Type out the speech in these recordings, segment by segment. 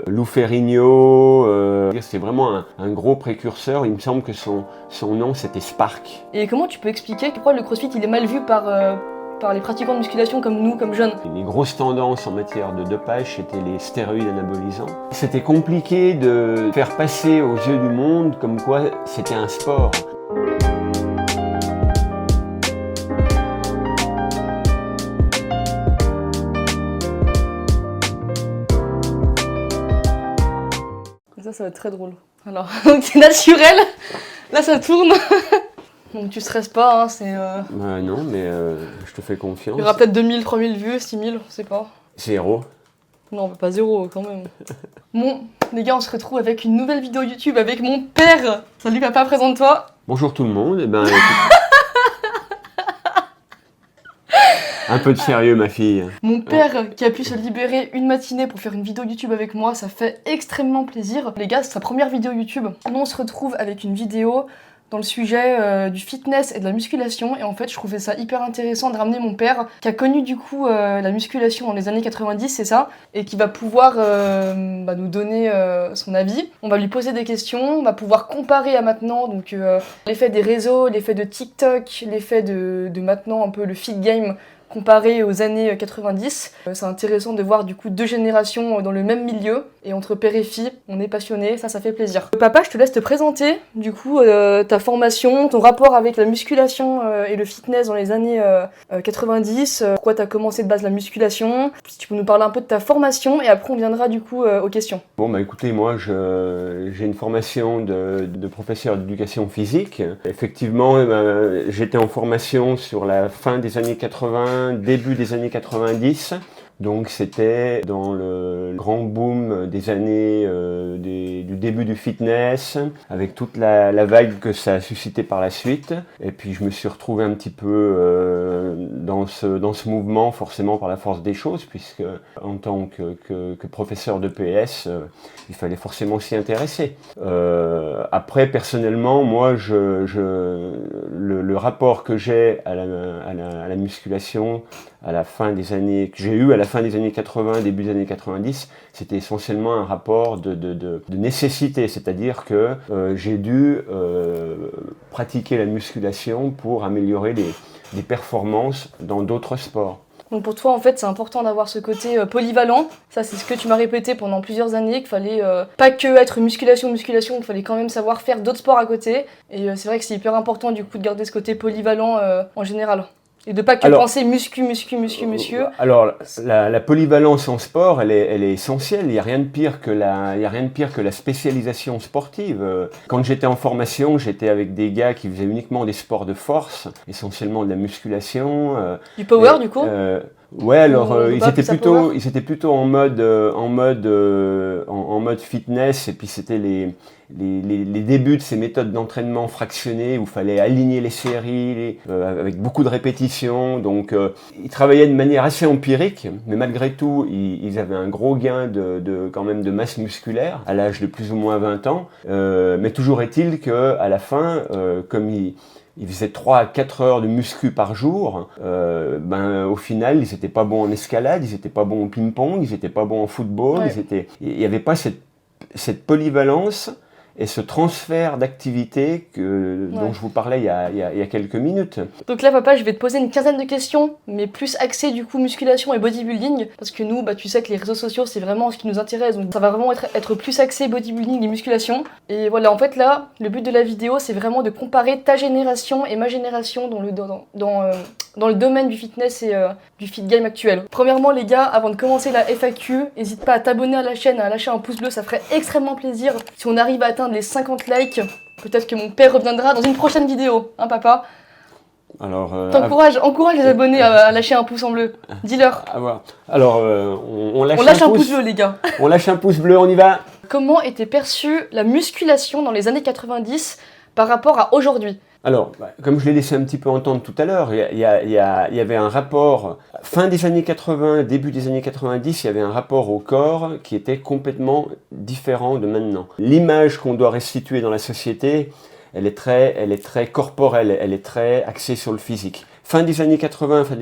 Lou Ferrigno, c'est vraiment un gros précurseur. Il me semble que son nom c'était Spark. Et comment tu peux expliquer pourquoi le CrossFit il est mal vu par les pratiquants de musculation comme nous, comme jeunes? Les grosses tendances en matière de dopage, c'était les stéroïdes anabolisants. C'était compliqué de faire passer aux yeux du monde comme quoi c'était un sport. Ça va être très drôle. Alors, c'est naturel. Là, ça tourne. Donc, tu stresses pas, hein, c'est... Non, mais je te fais confiance. Il y aura peut-être 2000, 3000 vues, 6000, on sait pas. 0. Non, pas 0 quand même. Bon, les gars, on se retrouve avec une nouvelle vidéo YouTube avec mon père. Salut papa, présente-toi. Bonjour tout le monde. Eh ben, un peu de sérieux, ma fille. Mon père qui a pu se libérer une matinée pour faire une vidéo YouTube avec moi, ça fait extrêmement plaisir. Les gars, c'est sa première vidéo YouTube. Nous, on se retrouve avec une vidéo dans le sujet du fitness et de la musculation. Et en fait, je trouvais ça hyper intéressant de ramener mon père, qui a connu du coup la musculation dans les années 90, c'est ça, et qui va pouvoir nous donner son avis. On va lui poser des questions, on va pouvoir comparer à maintenant, donc l'effet des réseaux, l'effet de TikTok, l'effet de maintenant un peu le fit game, comparé aux années 90. C'est intéressant de voir du coup deux générations dans le même milieu, et entre père et fille, on est passionnés, ça fait plaisir. Papa, je te laisse te présenter du coup ta formation, ton rapport avec la musculation et le fitness dans les années 90, pourquoi tu as commencé de base la musculation, si tu peux nous parler un peu de ta formation, et après on viendra du coup aux questions. Bon, bah écoutez, moi j'ai une formation de professeur d'éducation physique. Effectivement, j'étais en formation sur la fin des années 80, début des années 90. Donc c'était dans le grand boom des années du début du fitness, avec toute la vague que ça a suscité par la suite. Et puis je me suis retrouvé un petit peu dans ce mouvement, forcément par la force des choses, puisque en tant que professeur de PS, il fallait forcément s'y intéresser. Après, personnellement, moi, le rapport que j'ai à la musculation, à la fin des années, que j'ai eu à la fin des années 80, début des années 90, c'était essentiellement un rapport de nécessité, c'est-à-dire que j'ai dû pratiquer la musculation pour améliorer les performances dans d'autres sports. Donc pour toi, en fait, c'est important d'avoir ce côté polyvalent. Ça, c'est ce que tu m'as répété pendant plusieurs années, qu'il fallait pas que être musculation, qu'il fallait quand même savoir faire d'autres sports à côté. Et c'est vrai que c'est hyper important du coup de garder ce côté polyvalent en général. Et de pas que penser muscu. Alors, la polyvalence en sport, elle est essentielle. Il n'y a rien de pire que la spécialisation sportive. Quand j'étais en formation, j'étais avec des gars qui faisaient uniquement des sports de force, essentiellement de la musculation. Du power, du coup. Ouais, alors ils étaient plutôt en mode fitness, et puis c'était les débuts de ces méthodes d'entraînement fractionnées où il fallait aligner les séries avec beaucoup de répétitions. Donc ils travaillaient de manière assez empirique, mais malgré tout ils avaient un gros gain quand même de masse musculaire à l'âge de plus ou moins 20 ans. Mais toujours est-il qu'à la fin, comme ils faisaient 3 à 4 heures de muscu par jour, au final, ils n'étaient pas bons en escalade, ils n'étaient pas bons au ping-pong, ils n'étaient pas bons en football, ouais. Il n'y avait pas cette polyvalence et ce transfert d'activité dont je vous parlais il y a quelques minutes. Donc là, papa, je vais te poser une quinzaine de questions, mais plus axées du coup musculation et bodybuilding, parce que nous, tu sais que les réseaux sociaux, c'est vraiment ce qui nous intéresse, donc ça va vraiment être plus axé bodybuilding et musculation. Et voilà, en fait là, le but de la vidéo, c'est vraiment de comparer ta génération et ma génération dans le domaine du fitness et du fit game actuel. Premièrement, les gars, avant de commencer la FAQ, n'hésite pas à t'abonner à la chaîne, à lâcher un pouce bleu, ça ferait extrêmement plaisir. Si on arrive à atteindre les 50 likes, peut-être que mon père reviendra dans une prochaine vidéo, hein papa? Alors, encourage les abonnés à lâcher un pouce en bleu. Dis-leur. Alors, on lâche un pouce bleu, les gars. On lâche un pouce bleu, on y va. Comment était perçue la musculation dans les années 90 par rapport à aujourd'hui? Alors, comme je l'ai laissé un petit peu entendre tout à l'heure, il y avait un rapport, fin des années 80, début des années 90, il y avait un rapport au corps qui était complètement différent de maintenant. L'image qu'on doit restituer dans la société, elle est très corporelle, elle est très axée sur le physique. Fin des années 80, fin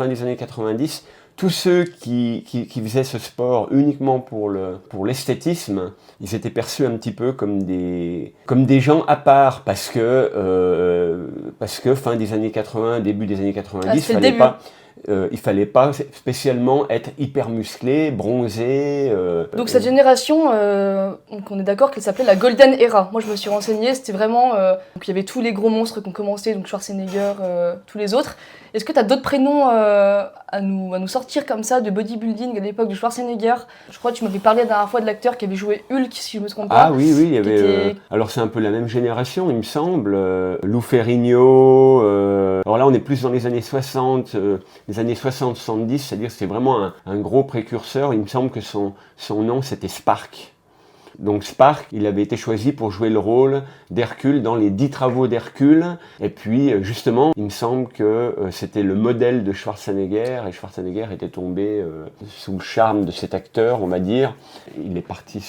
des années 90, tous ceux qui faisaient ce sport uniquement pour l'esthétisme, ils étaient perçus un petit peu comme des gens à part, parce que fin des années 80, début des années 90, il fallait pas spécialement être hyper musclé, bronzé. Donc cette génération, donc on est d'accord qu'elle s'appelait la Golden Era. Moi je me suis renseignée, c'était vraiment... donc il y avait tous les gros monstres qui ont commencé, donc Schwarzenegger, tous les autres. Est-ce que tu as d'autres prénoms à nous sortir comme ça de bodybuilding à l'époque de Schwarzenegger? Je crois que tu m'avais parlé la dernière fois de l'acteur qui avait joué Hulk, si je me trompe pas. Ah oui, il y avait... alors c'est un peu la même génération, il me semble. Lou Ferrigno. Alors là, on est plus dans les années 60, les années 60-70, c'est-à-dire que c'est vraiment un gros précurseur. Il me semble que son nom, c'était Spark. Donc Spark, il avait été choisi pour jouer le rôle d'Hercule dans les 10 travaux d'Hercule. Et puis justement, il me semble que c'était le modèle de Schwarzenegger, et Schwarzenegger était tombé sous le charme de cet acteur, on va dire. Il est parti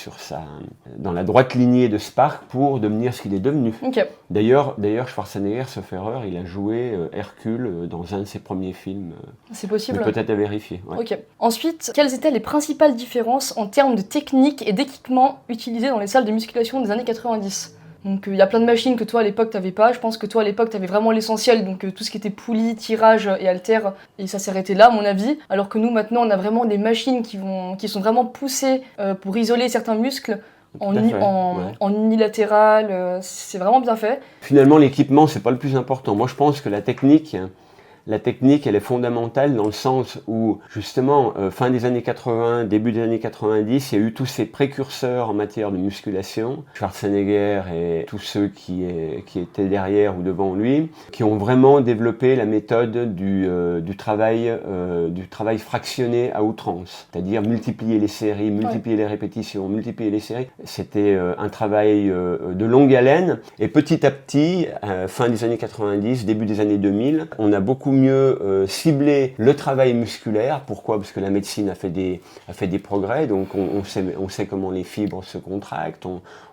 dans la droite lignée de Spark pour devenir ce qu'il est devenu. Okay. D'ailleurs, Schwarzenegger, sauf erreur, il a joué Hercule dans un de ses premiers films. C'est possible. Mais peut-être à vérifier. Ouais. Ok. Ensuite, quelles étaient les principales différences en termes de technique et d'équipement utilisés dans les salles de musculation des années 90? Donc il y a plein de machines que toi à l'époque t'avais pas. Je pense que toi à l'époque t'avais vraiment l'essentiel, donc tout ce qui était poulie, tirage et haltère, et ça s'est arrêté là à mon avis. Alors que nous maintenant on a vraiment des machines qui sont vraiment poussées pour isoler certains muscles. En unilatéral, c'est vraiment bien fait. Finalement, l'équipement, c'est pas le plus important. Moi, je pense que la technique, elle est fondamentale dans le sens où, justement, fin des années 80, début des années 90, il y a eu tous ces précurseurs en matière de musculation, Schwarzenegger et tous ceux qui étaient derrière ou devant lui, qui ont vraiment développé la méthode du travail fractionné à outrance, c'est-à-dire multiplier les séries, multiplier les répétitions, multiplier les séries. C'était un travail de longue haleine, et petit à petit, fin des années 90, début des années 2000, on a beaucoup mieux ciblé le travail musculaire. Pourquoi? Parce que la médecine a fait des progrès, donc on sait comment les fibres se contractent,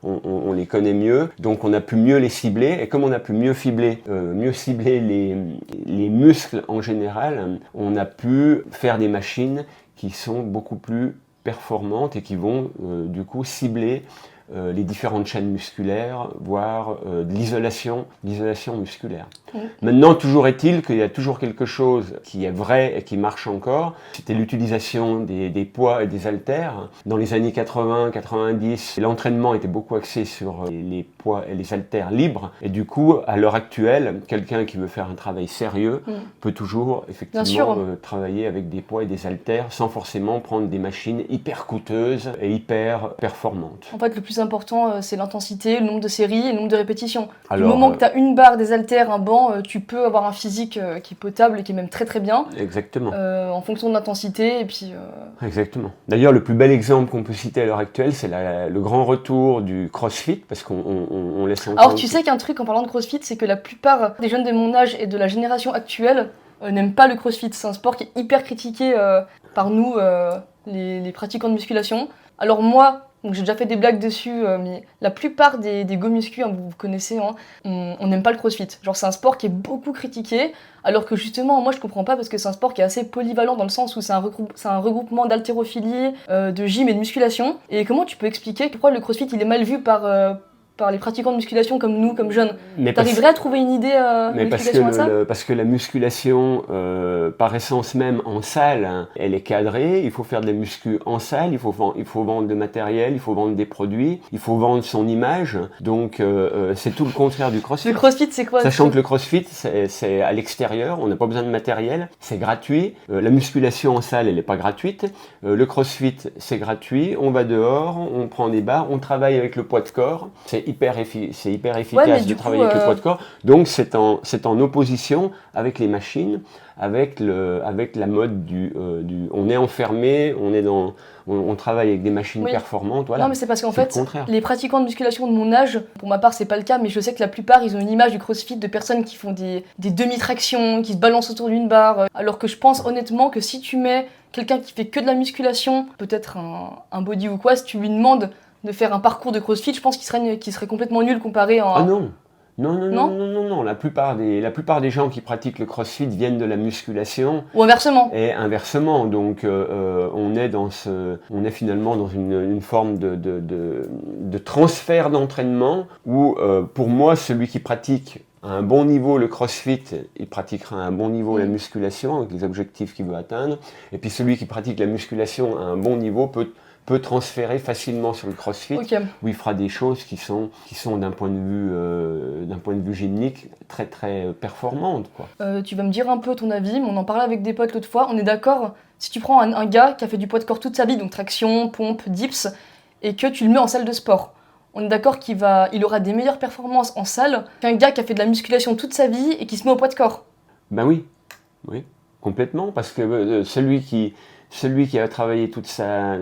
on les connaît mieux, donc on a pu mieux les cibler, et comme on a pu mieux cibler les muscles en général, on a pu faire des machines qui sont beaucoup plus performantes et qui vont du coup cibler les différentes chaînes musculaires, voire de l'isolation musculaire. Maintenant, toujours est-il qu'il y a toujours quelque chose qui est vrai et qui marche encore. C'était l'utilisation des poids et des haltères. Dans les années 80, 90, l'entraînement était beaucoup axé sur les poids et les haltères libres. Et du coup, à l'heure actuelle, quelqu'un qui veut faire un travail sérieux peut toujours effectivement travailler avec des poids et des haltères sans forcément prendre des machines hyper coûteuses et hyper performantes. En fait, le plus important, c'est l'intensité, le nombre de séries et le nombre de répétitions. Du moment que tu as une barre, des haltères, un banc, tu peux avoir un physique qui est potable et qui est même très très bien. Exactement. En fonction de l'intensité et puis... Exactement. D'ailleurs, le plus bel exemple qu'on peut citer à l'heure actuelle, c'est le grand retour du CrossFit, parce qu'on laisse entendre... Alors tu sais qu'un truc en parlant de CrossFit, c'est que la plupart des jeunes de mon âge et de la génération actuelle n'aiment pas le CrossFit. C'est un sport qui est hyper critiqué par nous, les pratiquants de musculation. Alors moi... Donc j'ai déjà fait des blagues dessus, mais la plupart des go muscu, vous connaissez, on n'aime pas le crossfit. Genre c'est un sport qui est beaucoup critiqué, alors que justement moi je comprends pas parce que c'est un sport qui est assez polyvalent dans le sens où c'est un regroupement d'haltérophilie, de gym et de musculation. Et comment tu peux expliquer pourquoi le crossfit il est mal vu par les pratiquants de musculation comme nous, comme jeunes? T'arriverais à trouver une idée parce que la musculation, par essence même en salle, elle est cadrée. Il faut faire de la muscu en salle, il faut vendre de matériel, il faut vendre des produits, il faut vendre son image. Donc c'est tout le contraire du crossfit. Le crossfit c'est quoi? Sachant que le crossfit c'est à l'extérieur, on n'a pas besoin de matériel, c'est gratuit. La musculation en salle elle n'est pas gratuite. Le crossfit c'est gratuit, on va dehors, on prend des barres, on travaille avec le poids de corps. C'est hyper efficace de travailler avec le poids de corps. Donc c'est en opposition avec les machines, avec la mode du on est enfermé, on travaille avec des machines performantes. Voilà. Non mais c'est parce qu'en fait les pratiquants de musculation de mon âge, pour ma part c'est pas le cas, mais je sais que la plupart ils ont une image du crossfit de personnes qui font des demi-tractions, qui se balancent autour d'une barre, alors que je pense honnêtement que si tu mets quelqu'un qui fait que de la musculation, peut-être un body ou quoi, si tu lui demandes de faire un parcours de crossfit, je pense qu'il serait complètement nul comparé à... Ah non, Non, non, Non? non, non, non, non. La plupart des gens qui pratiquent le crossfit viennent de la musculation. Ou inversement? Et inversement, donc on est finalement dans une forme de transfert d'entraînement où, pour moi, celui qui pratique à un bon niveau le crossfit, il pratiquera à un bon niveau la musculation avec les objectifs qu'il veut atteindre. Et puis celui qui pratique la musculation à un bon niveau peut transférer facilement sur le crossfit, Ok. où il fera des choses qui sont d'un point de vue gymnique très très performantes, quoi. Tu vas me dire un peu ton avis, mais on en parlait avec des potes l'autre fois. On est d'accord, si tu prends un gars qui a fait du poids de corps toute sa vie, donc traction, pompe, dips, et que tu le mets en salle de sport, on est d'accord qu'il aura des meilleures performances en salle qu'un gars qui a fait de la musculation toute sa vie et qui se met au poids de corps. Ben oui, oui, complètement, parce que celui qui a travaillé toute sa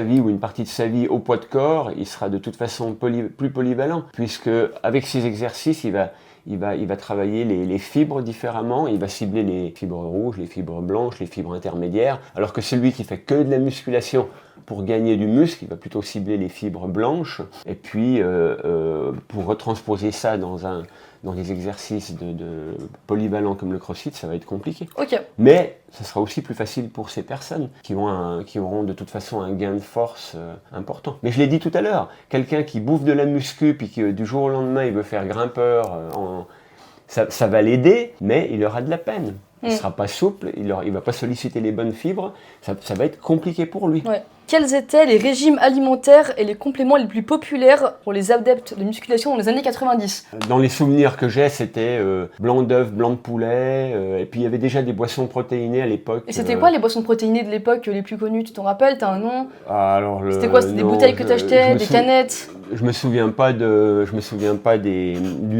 vie ou une partie de sa vie au poids de corps, il sera de toute façon plus polyvalent, puisque avec ses exercices, il va travailler les fibres différemment, il va cibler les fibres rouges, les fibres blanches, les fibres intermédiaires, alors que celui qui fait que de la musculation pour gagner du muscle, il va plutôt cibler les fibres blanches, et puis pour retransposer ça dans des exercices de polyvalents comme le crossfit, ça va être compliqué. Ok. Mais ça sera aussi plus facile pour ces personnes qui auront de toute façon un gain de force important. Mais je l'ai dit tout à l'heure, quelqu'un qui bouffe de la muscu puis qui du jour au lendemain il veut faire grimpeur, ça va l'aider, mais il aura de la peine. Il ne sera pas souple, il ne va pas solliciter les bonnes fibres, ça va être compliqué pour lui. Ouais. Quels étaient les régimes alimentaires et les compléments les plus populaires pour les adeptes de musculation dans les années 90? Dans les souvenirs que j'ai, c'était blanc d'œuf, blanc de poulet, et puis il y avait déjà des boissons protéinées à l'époque. Et c'était quoi les boissons protéinées de l'époque les plus connues? Tu t'en rappelles? T'as un nom? C'était quoi? C'était des bouteilles que t'achetais, des canettes? Je me souviens pas du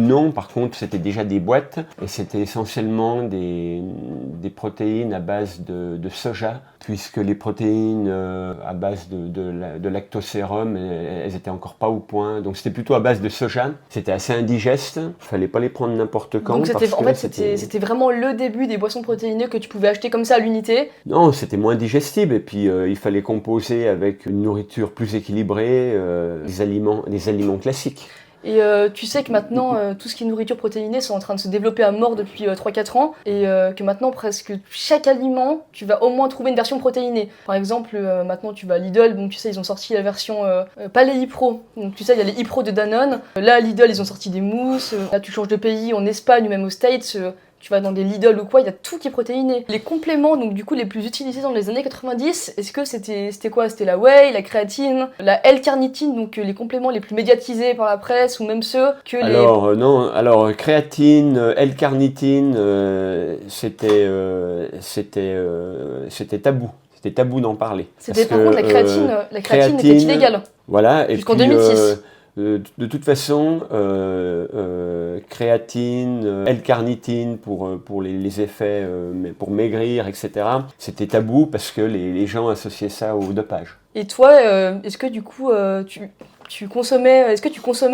nom. Par contre, c'était déjà des boîtes et c'était essentiellement des protéines à base de soja, puisque les protéines à base de lactosérum, elles étaient encore pas au point. Donc c'était plutôt à base de soja. C'était assez indigeste. Il fallait pas les prendre n'importe quand. Donc c'était vraiment le début des boissons protéinées que tu pouvais acheter comme ça à l'unité? Non, c'était moins digestible et puis il fallait composer avec une nourriture plus équilibrée, des aliments classiques. Et tu sais que maintenant, tout ce qui est nourriture protéinée, c'est en train de se développer à mort depuis 3-4 ans, et que maintenant, presque chaque aliment, tu vas au moins trouver une version protéinée. Par exemple, maintenant, tu vas à Lidl, donc tu sais, ils ont sorti la version, pas les iPro, donc tu sais, il y a les iPro de Danone. Là, à Lidl, ils ont sorti des mousses. Là, tu changes de pays, en Espagne ou même aux States, tu vas dans des Lidl ou quoi, il y a tout qui est protéiné. Les compléments, donc du coup, les plus utilisés dans les années 90, est-ce que c'était quoi? C'était la whey, la créatine, la L-carnitine, donc les compléments les plus médiatisés par la presse, ou même ceux que Alors créatine, L-carnitine, c'était tabou. C'était tabou d'en parler. C'était par contre la créatine était illégale. Voilà. Jusqu'en 2006. De toute façon, créatine, L-carnitine pour les effets, mais pour maigrir, etc. C'était tabou parce que les gens associaient ça au dopage. Et toi, est-ce que du coup, tu consommais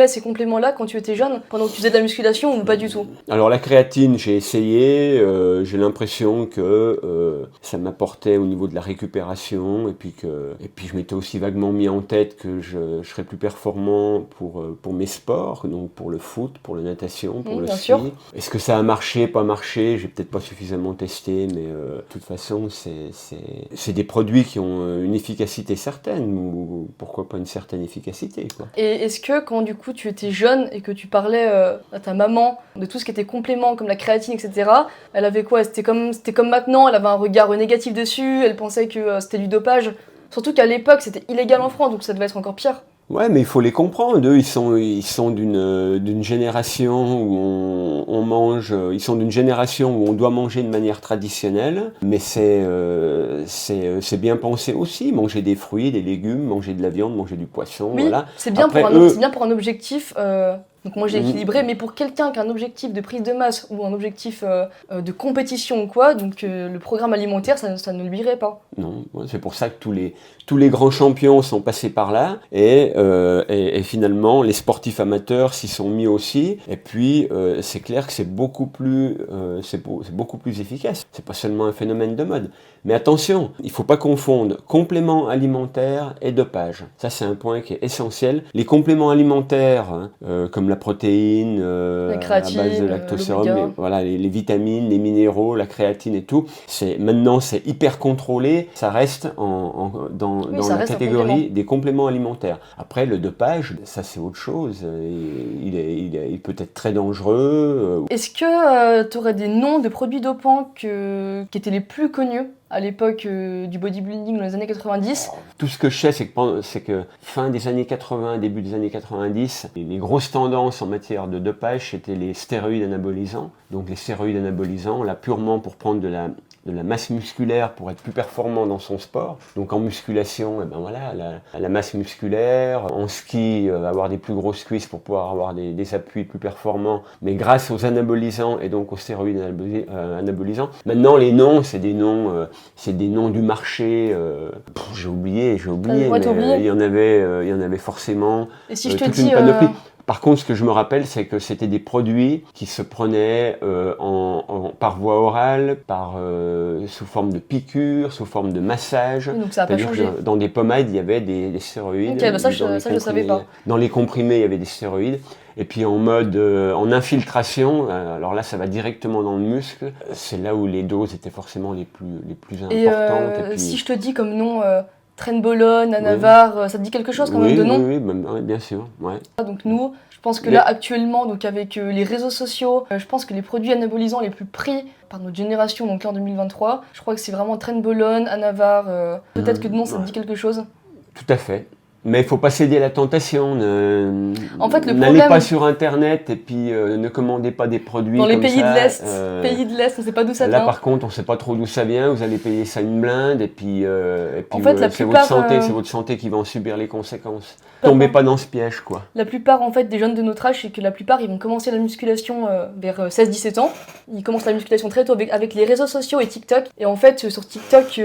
ces compléments-là quand tu étais jeune, pendant que tu faisais de la musculation ou pas du tout? Alors la créatine, j'ai essayé, j'ai l'impression que ça m'apportait au niveau de la récupération et puis je m'étais aussi vaguement mis en tête que je serais plus performant pour mes sports, donc pour le foot, pour la natation, pour le ski. Est-ce que ça a marché, pas marché? J'ai peut-être pas suffisamment testé, mais de toute façon, c'est des produits qui ont une efficacité certaine, ou pourquoi pas une certaine efficacité, quoi. Et est-ce que quand du coup tu étais jeune et que tu parlais à ta maman de tout ce qui était complément comme la créatine, etc., elle avait quoi? C'était comme maintenant, elle avait un regard négatif dessus, elle pensait que c'était du dopage. Surtout qu'à l'époque c'était illégal en France, donc ça devait être encore pire. Ouais, mais il faut les comprendre. Eux, ils sont d'une génération où on mange. Ils sont d'une génération où on doit manger de manière traditionnelle, mais c'est bien pensé aussi. Manger des fruits, des légumes, manger de la viande, manger du poisson. Oui, voilà. C'est bien pour un objectif. Donc moi j'ai équilibré, mais pour quelqu'un qui a un objectif de prise de masse ou un objectif de compétition ou quoi, donc le programme alimentaire, ça ne lui irait pas. Non, c'est pour ça que tous les grands champions sont passés par là, et finalement les sportifs amateurs s'y sont mis aussi, et puis c'est clair que c'est beaucoup plus efficace. C'est pas seulement un phénomène de mode. Mais attention, il ne faut pas confondre compléments alimentaires et dopage. Ça, c'est un point qui est essentiel. Les compléments alimentaires, comme la protéine la à créatine, base de lactosérum, l'oméga. voilà, les vitamines, les minéraux, la créatine et tout. Maintenant, c'est hyper contrôlé. Ça reste dans ça la reste un catégorie complément. des compléments alimentaires. Après, le dopage, ça c'est autre chose. Il peut être très dangereux. Est-ce que tu aurais des noms de produits dopants qui étaient les plus connus à l'époque du bodybuilding dans les années 90? Tout ce que je sais, c'est que fin des années 80, début des années 90, les grosses tendances en matière de dopage, c'était les stéroïdes anabolisants. Donc les stéroïdes anabolisants, là purement pour prendre de la masse musculaire pour être plus performant dans son sport. Donc en musculation, eh ben voilà, la masse musculaire. En ski, avoir des plus grosses cuisses pour pouvoir avoir des appuis plus performants. Mais grâce aux anabolisants et donc aux stéroïdes anabolisants. Maintenant, les noms, c'est des noms du marché. J'ai oublié, Ouais, mais t'as oublié. il y en avait forcément Et si je te toute dis... une panoplie. Par contre, ce que je me rappelle, c'est que c'était des produits qui se prenaient par voie orale, sous forme de piqûres, sous forme de massage. Oui, donc ça n'a pas C'est-à-dire changé. que dans des pommades, il y avait des stéroïdes. Ok, bah ça, Dans les je savais pas. Dans les comprimés, il y avait des stéroïdes. Et puis en infiltration, alors là, ça va directement dans le muscle. C'est là où les doses étaient forcément les plus Et importantes. Et puis... si je te dis comme nom Trenbolone, Anavar, ça te dit quelque chose quand même de nom? Oui, bien sûr. Ouais. Donc nous, je pense que là actuellement, donc avec les réseaux sociaux, je pense que les produits anabolisants les plus pris par notre génération, donc là en 2023, je crois que c'est vraiment Trenbolone, Anavar, peut-être que de nom ça te dit quelque chose. Tout à fait. Mais il faut pas céder à la tentation. En fait, le n'allez problème... pas sur Internet et puis ne commandez pas des produits Dans les comme pays ça. de l'Est, pays de l'Est, on sait pas d'où ça Là, vient. par contre, on sait pas trop d'où ça vient. Vous allez payer ça une blinde et puis En fait, la c'est plupart, c'est votre santé qui va en subir les conséquences. Tombez pas dans ce piège, quoi. La plupart en fait des jeunes de notre âge, c'est que la plupart ils vont commencer la musculation vers 16-17 ans. Ils commencent la musculation très tôt avec les réseaux sociaux et TikTok. Et en fait sur TikTok,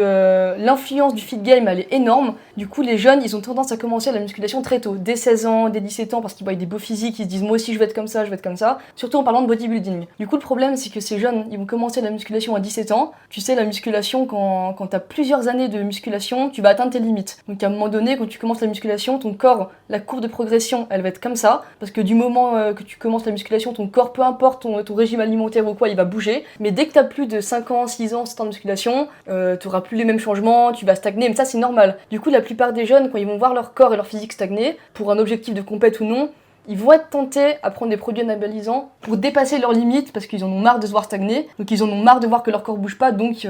l'influence du fit game elle est énorme. Du coup les jeunes ils ont tendance à commencer la musculation très tôt, dès 16 ans, dès 17 ans parce qu'ils voient des beaux physiques, ils se disent moi aussi je vais être comme ça, je vais être comme ça. Surtout en parlant de bodybuilding. Du coup le problème c'est que ces jeunes ils vont commencer la musculation à 17 ans. Tu sais la musculation quand t'as plusieurs années de musculation, tu vas atteindre tes limites. Donc à un moment donné quand tu commences la musculation, ton corps, la courbe de progression, elle va être comme ça, parce que du moment que tu commences la musculation, ton corps, peu importe ton régime alimentaire ou quoi, il va bouger. Mais dès que tu as plus de 5 ans, 6 ans, 7 ans de musculation, tu n'auras plus les mêmes changements, tu vas stagner, mais ça c'est normal. Du coup, la plupart des jeunes, quand ils vont voir leur corps et leur physique stagner, pour un objectif de compète ou non, ils vont être tentés à prendre des produits anabolisants pour dépasser leurs limites, parce qu'ils en ont marre de se voir stagner, donc ils en ont marre de voir que leur corps bouge pas, donc...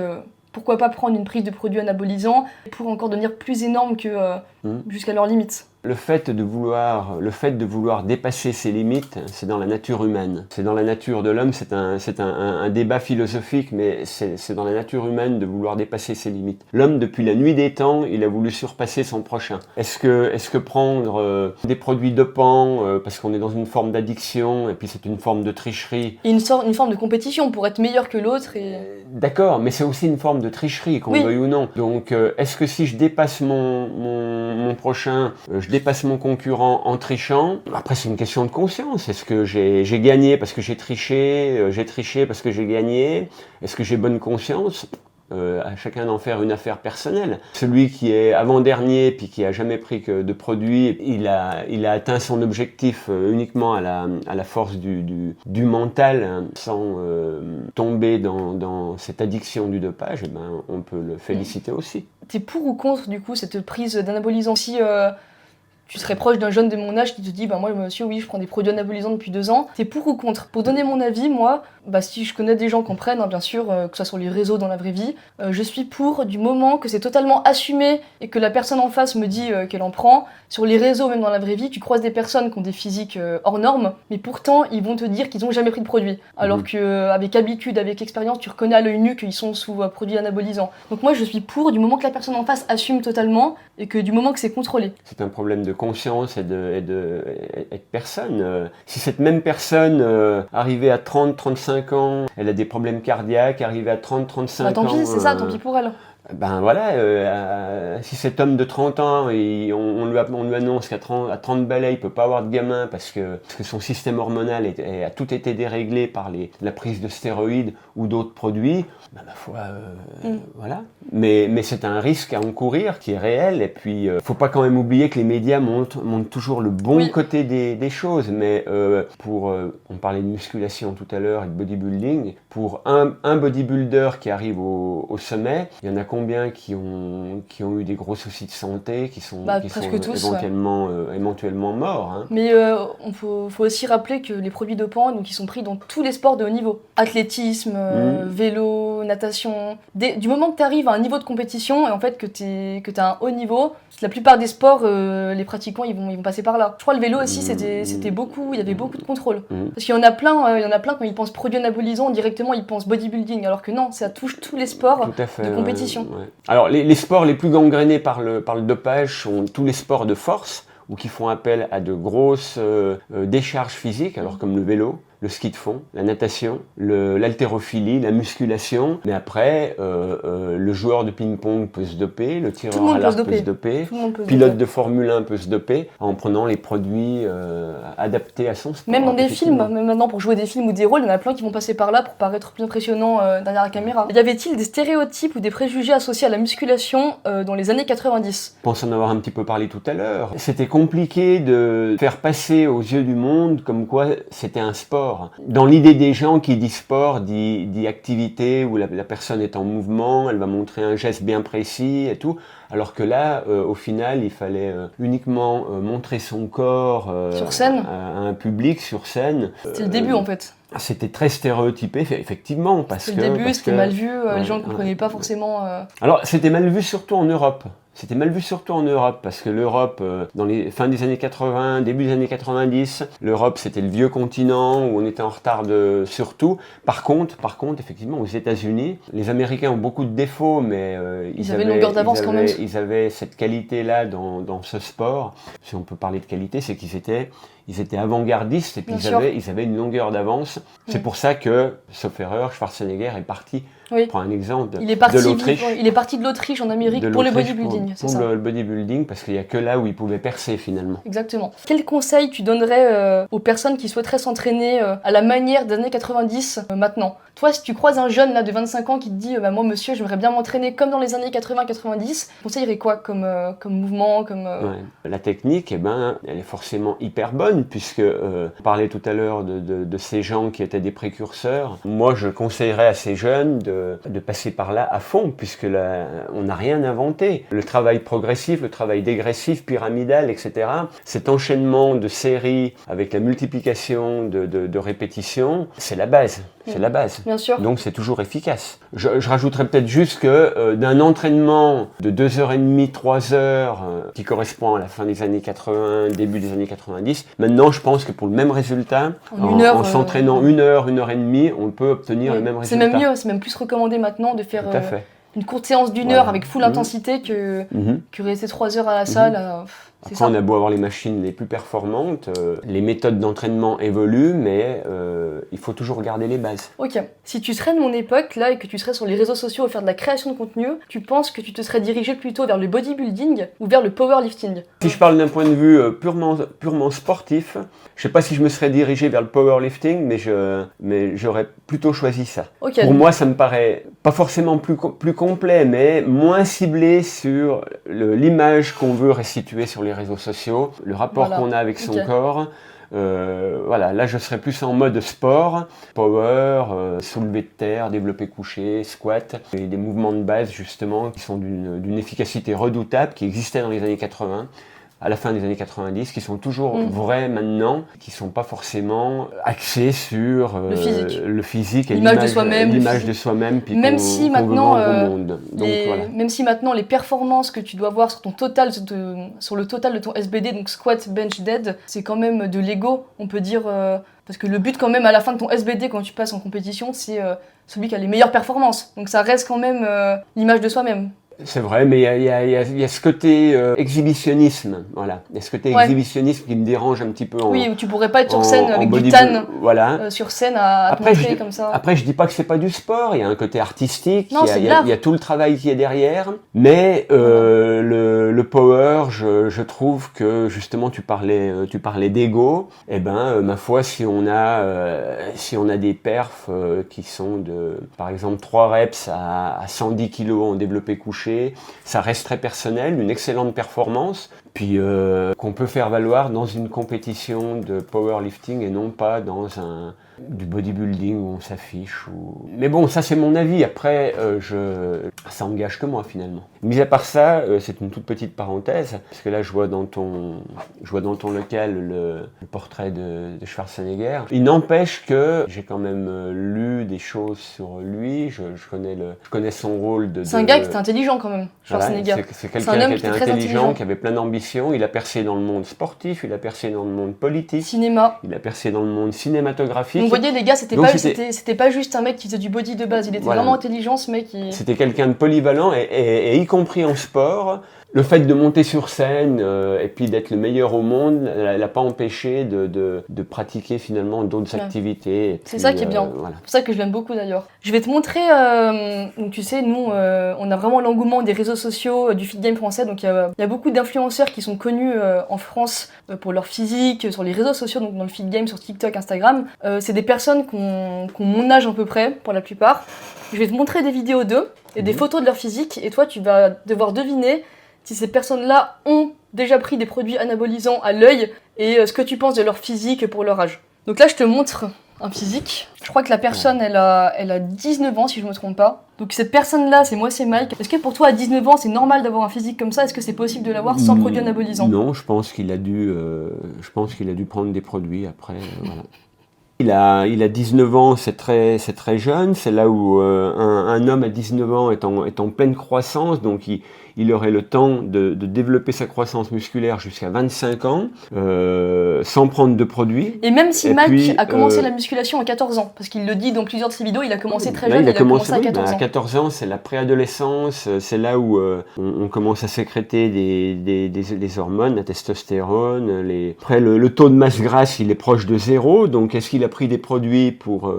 pourquoi pas prendre une prise de produits anabolisants pour encore devenir plus énorme que jusqu'à leurs limites. Le fait de vouloir dépasser ses limites, c'est dans la nature humaine. C'est dans la nature de l'homme, c'est un débat philosophique, mais c'est dans la nature humaine de vouloir dépasser ses limites. L'homme, depuis la nuit des temps, il a voulu surpasser son prochain. Est-ce que prendre des produits dopants, parce qu'on est dans une forme d'addiction, et puis c'est une forme de tricherie... Et une forme de compétition pour être meilleur que l'autre et... D'accord, mais c'est aussi une forme de tricherie, qu'on veuille ou non. Donc, est-ce que si je dépasse mon prochain, je dépasse mon concurrent en trichant? Après, c'est une question de conscience. Est-ce que j'ai gagné parce que j'ai triché parce que j'ai gagné? Est-ce que j'ai bonne conscience? À chacun d'en faire une affaire personnelle. Celui qui est avant-dernier puis qui a jamais pris que de produits, il a atteint son objectif uniquement à la force du mental, hein, sans tomber dans cette addiction du dopage. Et ben, on peut le féliciter aussi. T'es pour ou contre du coup cette prise d'anabolisants? Si tu serais proche d'un jeune de mon âge qui te dit bah moi monsieur oui je prends des produits anabolisants depuis 2 ans, t'es pour ou contre? Pour donner mon avis, moi, bah si je connais des gens qui en prennent, hein, bien sûr, que ce soit sur les réseaux, dans la vraie vie, je suis pour du moment que c'est totalement assumé et que la personne en face me dit qu'elle en prend. Sur les réseaux, même dans la vraie vie, tu croises des personnes qui ont des physiques hors normes, mais pourtant ils vont te dire qu'ils ont jamais pris de produit. Alors qu'avec habitude, avec expérience, tu reconnais à l'œil nu qu'ils sont sous produits anabolisants. Donc moi je suis pour du moment que la personne en face assume totalement et que du moment que c'est contrôlé. C'est un problème de conscience et de personne. Si cette même personne arrivée à 30-35 ans, elle a des problèmes cardiaques, arrivée à 30-35 ans... Tant pis, c'est ça, tant pis pour elle. Ben voilà, si cet homme de 30 ans, on lui annonce qu'à 30 balais, il peut pas avoir de gamin parce que son système hormonal a tout été déréglé par la prise de stéroïdes ou d'autres produits, ben, ma foi, voilà. Mais c'est un risque à encourir qui est réel. Et puis, faut pas quand même oublier que les médias montrent toujours le bon côté des choses. Mais on parlait de musculation tout à l'heure et de bodybuilding. Pour un bodybuilder qui arrive au sommet, il y en a combien qui ont eu des gros soucis de santé, qui sont éventuellement morts, hein. Mais faut aussi rappeler que les produits dopants, donc, ils sont pris dans tous les sports de haut niveau. Athlétisme, vélo, natation. Du moment que tu arrives à un niveau de compétition et en fait que tu as un haut niveau, la plupart des sports, les pratiquants, ils vont passer par là. Je crois le vélo aussi, c'était beaucoup, il y avait beaucoup de contrôle. Parce qu'il y en a plein, quand ils pensent produits anabolisants, directement ils pensent bodybuilding, alors que non, ça touche tous les sports de compétition. Ouais. Alors les sports les plus gangrénés par le dopage sont tous les sports de force ou qui font appel à de grosses décharges physiques, alors comme le vélo, le ski de fond, la natation, l'haltérophilie, la musculation. Mais après, le joueur de ping-pong peut se doper, le tireur à l'arc peut se doper, le pilote de Formule 1 peut se doper en prenant les produits adaptés à son sport. Même dans des films, même maintenant pour jouer des films ou des rôles, il y en a plein qui vont passer par là pour paraître plus impressionnant derrière la caméra. Y avait-il des stéréotypes ou des préjugés associés à la musculation dans les années 90 ? Je pense en avoir un petit peu parlé tout à l'heure. C'était compliqué de faire passer aux yeux du monde comme quoi c'était un sport. Dans l'idée des gens, qui dit sport, dit activité où la personne est en mouvement, elle va montrer un geste bien précis et tout. Alors que là, au final, il fallait uniquement montrer son corps sur scène. À un public sur scène. C'était le début en fait. C'était très stéréotypé, effectivement. C'était le début, c'était mal vu, les gens ne comprenaient pas forcément. Alors, c'était mal vu surtout en Europe. C'était mal vu surtout en Europe, parce que l'Europe, dans les fins des années 80, début des années 90, l'Europe c'était le vieux continent où on était en retard sur tout. Par contre, effectivement, aux États-Unis, les Américains ont beaucoup de défauts, mais ils avaient une longueur d'avance quand même. Ils avaient cette qualité-là dans ce sport. Si on peut parler de qualité, c'est qu'ils étaient avant-gardistes et puis ils avaient une longueur d'avance. C'est pour ça que, sauf erreur, Schwarzenegger est parti. Oui. Prends un exemple de l'Autriche. Il est parti de l'Autriche en Amérique pour le bodybuilding. Pour le bodybuilding, parce qu'il n'y a que là où il pouvait percer finalement. Exactement. Quel conseil tu donnerais aux personnes qui souhaiteraient s'entraîner à la manière des années 90 maintenant ? Toi, si tu croises un jeune là, de 25 ans qui te dit moi monsieur, j'aimerais bien m'entraîner comme dans les années 80-90, tu conseillerais quoi comme mouvement La technique, elle est forcément hyper bonne, puisque on parlait tout à l'heure de ces gens qui étaient des précurseurs. Moi, je conseillerais à ces jeunes de passer par là à fond, puisque là, on n'a rien inventé. Le travail progressif, le travail dégressif, pyramidal, etc. Cet enchaînement de séries avec la multiplication de répétitions, c'est la base. C'est la base. Bien sûr. Donc c'est toujours efficace. Je rajouterais peut-être juste que d'un entraînement de 2h30, 3h, qui correspond à la fin des années 80, début des années 90, maintenant je pense que pour le même résultat, en s'entraînant 1h30, on peut obtenir le même résultat. C'est même mieux, c'est même plus recommandé maintenant de faire une courte séance d'une heure avec full intensité que rester 3 heures à la salle. Après, on a beau avoir les machines les plus performantes, les méthodes d'entraînement évoluent, mais il faut toujours garder les bases. Ok. Si tu serais de mon époque, là, et que tu serais sur les réseaux sociaux à faire de la création de contenu, tu penses que tu te serais dirigé plutôt vers le bodybuilding ou vers le powerlifting ? Si je parle d'un point de vue purement sportif, je sais pas si je me serais dirigé vers le powerlifting, mais j'aurais plutôt choisi ça. Okay, Pour moi, ça me paraît pas forcément plus complet, mais moins ciblé sur l'image qu'on veut restituer sur les réseaux sociaux, le rapport qu'on a avec son corps. Là je serais plus en mode sport, power, soulevé de terre, développé couché, squat, et des mouvements de base justement qui sont d'une efficacité redoutable, qui existaient dans les années 80. À la fin des années 90, qui sont toujours vrais maintenant, qui ne sont pas forcément axés sur le physique et l'image de soi-même, puis même si maintenant, au monde. Donc, même si maintenant les performances que tu dois avoir sur le total de ton SBD, donc squat, bench, dead, c'est quand même de l'ego, on peut dire, parce que le but quand même à la fin de ton SBD quand tu passes en compétition, c'est celui qui a les meilleures performances. Donc ça reste quand même l'image de soi-même. C'est vrai, mais il y a ce côté exhibitionnisme, voilà. Il y a ce côté exhibitionnisme qui me dérange un petit peu. Oui, où tu pourrais pas être sur scène avec du tan, voilà. Sur scène à te montrer comme ça. Après, je dis pas que c'est pas du sport, il y a un côté artistique, non, il y a tout le travail qui est derrière, mais le power, je trouve que justement tu parlais d'ego, et ben ma foi, si on a des perfs qui sont de, par exemple, 3 reps à 110 kg en développé couché, ça reste très personnel, une excellente performance, puis qu'on peut faire valoir dans une compétition de powerlifting et non pas dans du bodybuilding où on s'affiche. Mais bon, ça c'est mon avis, après ça engage que moi finalement. Mis à part ça, c'est une toute petite parenthèse, parce que là je vois dans ton local le portrait de Schwarzenegger. Il n'empêche que j'ai quand même lu des choses sur lui, je connais son rôle de... C'est un gars qui était intelligent quand même, Schwarzenegger. Voilà, c'est quelqu'un qui était intelligent, qui avait plein d'ambitions, il a percé dans le monde sportif, il a percé dans le monde politique, cinéma, il a percé dans le monde cinématographique. Donc vous voyez les gars, c'était pas juste un mec qui faisait du body de base, il était vraiment intelligent ce mec. C'était quelqu'un de polyvalent et y compris en sport. Le fait de monter sur scène et puis d'être le meilleur au monde, l'a pas empêché de pratiquer finalement d'autres activités. C'est ça qui est bien. Voilà. C'est pour ça que je l'aime beaucoup d'ailleurs. Je vais te montrer, donc tu sais, nous, on a vraiment l'engouement des réseaux sociaux du fit game français. Donc il y a beaucoup d'influenceurs qui sont connus en France pour leur physique, sur les réseaux sociaux, donc dans le fit game, sur TikTok, Instagram. C'est des personnes qui ont mon âge à peu près, pour la plupart. Je vais te montrer des vidéos d'eux et des photos de leur physique. Et toi, tu vas devoir deviner si ces personnes-là ont déjà pris des produits anabolisants à l'œil et ce que tu penses de leur physique pour leur âge. Donc là, je te montre un physique. Je crois que la personne, elle a 19 ans, si je me trompe pas. Donc cette personne-là, c'est Mike. Est-ce que pour toi, à 19 ans, c'est normal d'avoir un physique comme ça? Est-ce que c'est possible de l'avoir sans produits anabolisants? Non, je pense qu'il a dû prendre des produits après. Voilà. Il a 19 ans, c'est très jeune. C'est là où un homme à 19 ans est en pleine croissance, donc il aurait le temps de développer sa croissance musculaire jusqu'à 25 ans, sans prendre de produits. Et même si Mike a commencé la musculation à 14 ans, parce qu'il le dit dans plusieurs de ses vidéos, il a commencé très jeune, il a commencé à 14 ans. À 14 ans, c'est la préadolescence, c'est là où on commence à sécréter des hormones, la testostérone. Après, le taux de masse grasse, il est proche de 0, donc est-ce qu'il a pris des produits pour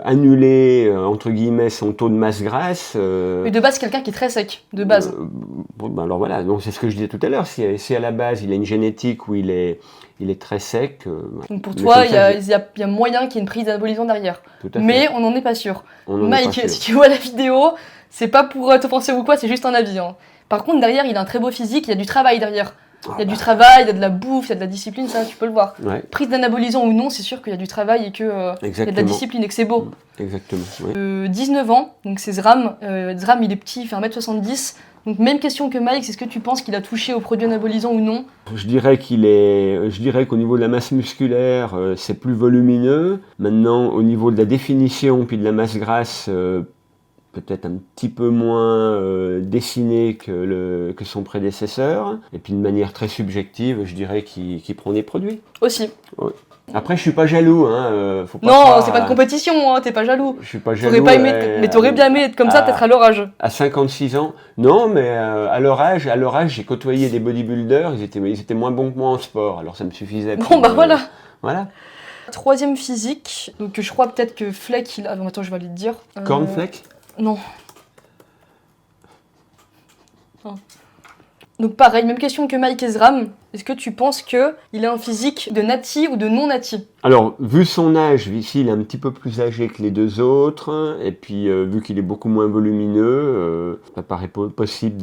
annuler, entre guillemets, son taux de masse grasse? Mais de base, c'est quelqu'un qui est très sec, de base. Alors voilà, donc c'est ce que je disais tout à l'heure, si à la base il a une génétique où il est très sec. Donc pour toi, il y a moyen qu'il y ait une prise d'anabolisant derrière. Mais on n'en est pas sûr. Mike, si tu vois la vidéo, c'est pas pour t'offenser ou quoi, c'est juste un avis. Hein. Par contre, derrière, il a un très beau physique, il y a du travail derrière. Il y a du travail, il y a de la bouffe, il y a de la discipline, ça tu peux le voir. Ouais. Prise d'anabolisant ou non, c'est sûr qu'il y a du travail et qu'il y a de la discipline et que c'est beau. Exactement. Oui. 19 ans, donc c'est Zram. Zram, il est petit, il fait 1m70. Donc même question que Mike, est-ce que tu penses qu'il a touché aux produits anabolisants ou non? Je dirais qu'au niveau de la masse musculaire, c'est plus volumineux. Maintenant, au niveau de la définition puis de la masse grasse, peut-être un petit peu moins dessiné que son prédécesseur. Et puis de manière très subjective, je dirais qu'il prend des produits. Aussi. Ouais. Après, je suis pas jaloux, hein. Faut pas non, c'est pas de compétition, hein, t'es pas jaloux. Je suis pas jaloux. Mais t'aurais bien aimé être comme ça, peut-être à leur âge. À 56 ans, non, mais à leur âge, j'ai côtoyé des bodybuilders, ils étaient moins bons que moi en sport, alors ça me suffisait. Bon, bah voilà. Voilà. Troisième physique, donc je crois peut-être que Fleck, il a... Attends, je vais aller te dire. Cornflake ? Non. Oh. Donc pareil, même question que Mike Ezram. Est-ce que tu penses qu'il a un physique de nati ou de non nati? Alors, vu son âge, ici il est un petit peu plus âgé que les deux autres, et puis vu qu'il est beaucoup moins volumineux, ça paraît possible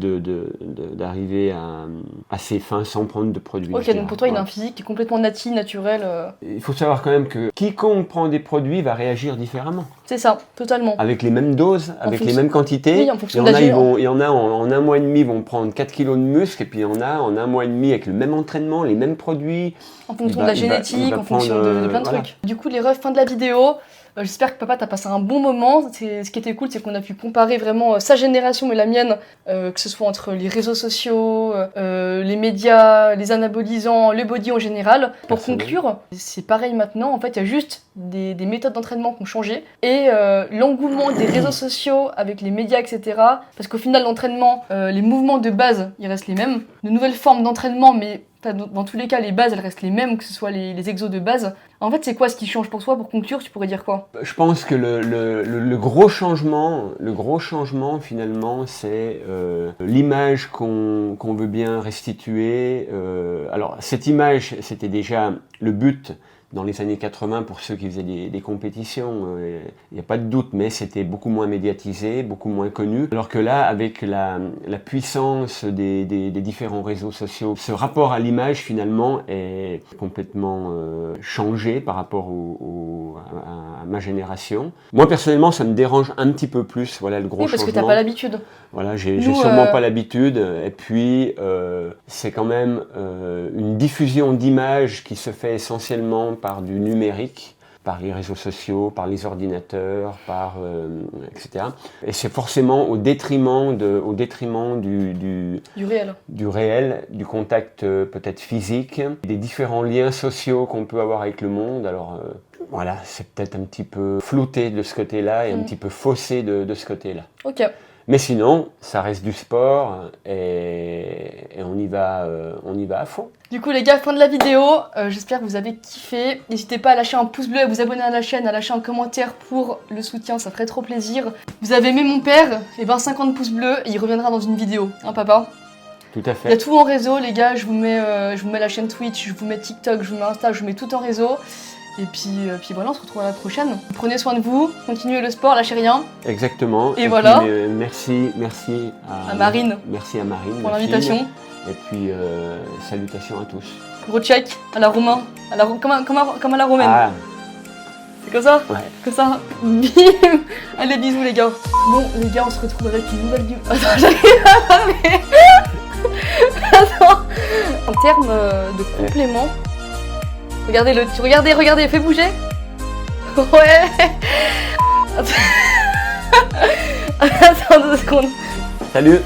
d'arriver à ses fins sans prendre de produits. Ok, donc pour toi il a un physique qui est complètement nati, naturel. Il faut savoir quand même que quiconque prend des produits va réagir différemment. C'est ça, totalement. Avec les mêmes doses, avec les mêmes quantités. Oui, en fonction de l'âge. Il y en a en un mois et demi vont prendre 4 kilos de muscle, et puis il y en a en un mois et demi avec le même entraînement, les mêmes produits. En fonction de la génétique, en fonction de plein de trucs. Du coup, les refs, fin de la vidéo. J'espère que papa, t'as passé un bon moment. Ce qui était cool, c'est qu'on a pu comparer vraiment sa génération et la mienne, que ce soit entre les réseaux sociaux, les médias, les anabolisants, le body en général. Pour conclure, c'est pareil maintenant. En fait, il y a juste des méthodes d'entraînement qui ont changé et l'engouement des réseaux sociaux avec les médias, etc. Parce qu'au final, l'entraînement, les mouvements de base, ils restent les mêmes. De nouvelles formes d'entraînement, mais dans tous les cas, les bases, elles restent les mêmes, que ce soit les exos de base. En fait, c'est quoi ce qui change pour toi? Pour conclure, tu pourrais dire quoi? Je pense que le gros changement, finalement, c'est l'image qu'on veut bien restituer. Alors, cette image, c'était déjà le but dans les années 80 pour ceux qui faisaient des compétitions. Il n'y a pas de doute, mais c'était beaucoup moins médiatisé, beaucoup moins connu. Alors que là, avec la puissance des différents réseaux sociaux, ce rapport à l'image, finalement, est complètement changé par rapport à ma génération. Moi, personnellement, ça me dérange un petit peu plus, voilà, le gros changement. Oui, parce que tu n'as pas l'habitude. Voilà, j'ai sûrement pas l'habitude. Et puis, c'est quand même une diffusion d'images qui se fait essentiellement par du numérique, par les réseaux sociaux, par les ordinateurs, etc. Et c'est forcément au détriment du réel, du contact peut-être physique, des différents liens sociaux qu'on peut avoir avec le monde. Alors voilà, c'est peut-être un petit peu flouté de ce côté-là et un petit peu faussé de ce côté-là. Ok. Mais sinon, ça reste du sport et on y va à fond. Du coup les gars, fin de la vidéo, j'espère que vous avez kiffé. N'hésitez pas à lâcher un pouce bleu, à vous abonner à la chaîne, à lâcher un commentaire pour le soutien, ça ferait trop plaisir. Vous avez aimé mon père, et ben 50 pouces bleus et il reviendra dans une vidéo, hein papa? Tout à fait. Il y a tout en réseau les gars, je vous mets la chaîne Twitch, je vous mets TikTok, je vous mets Insta, je vous mets tout en réseau. Et puis voilà, on se retrouve à la prochaine. Prenez soin de vous, continuez le sport, lâchez rien. Exactement. Et voilà. Puis, merci à Marine. Merci à Marine pour l'invitation. Et puis salutations à tous. Gros check à la roumain, comme à la romaine. Ah. C'est comme ça? Ouais. Comme ça. Bim. Allez, bisous les gars. Bon les gars, on se retrouve avec une nouvelle vidéo. Attends, j'arrive à parler. Attends. En termes de complément. Regardez, fais bouger. Ouais. Attends 2 secondes. Salut.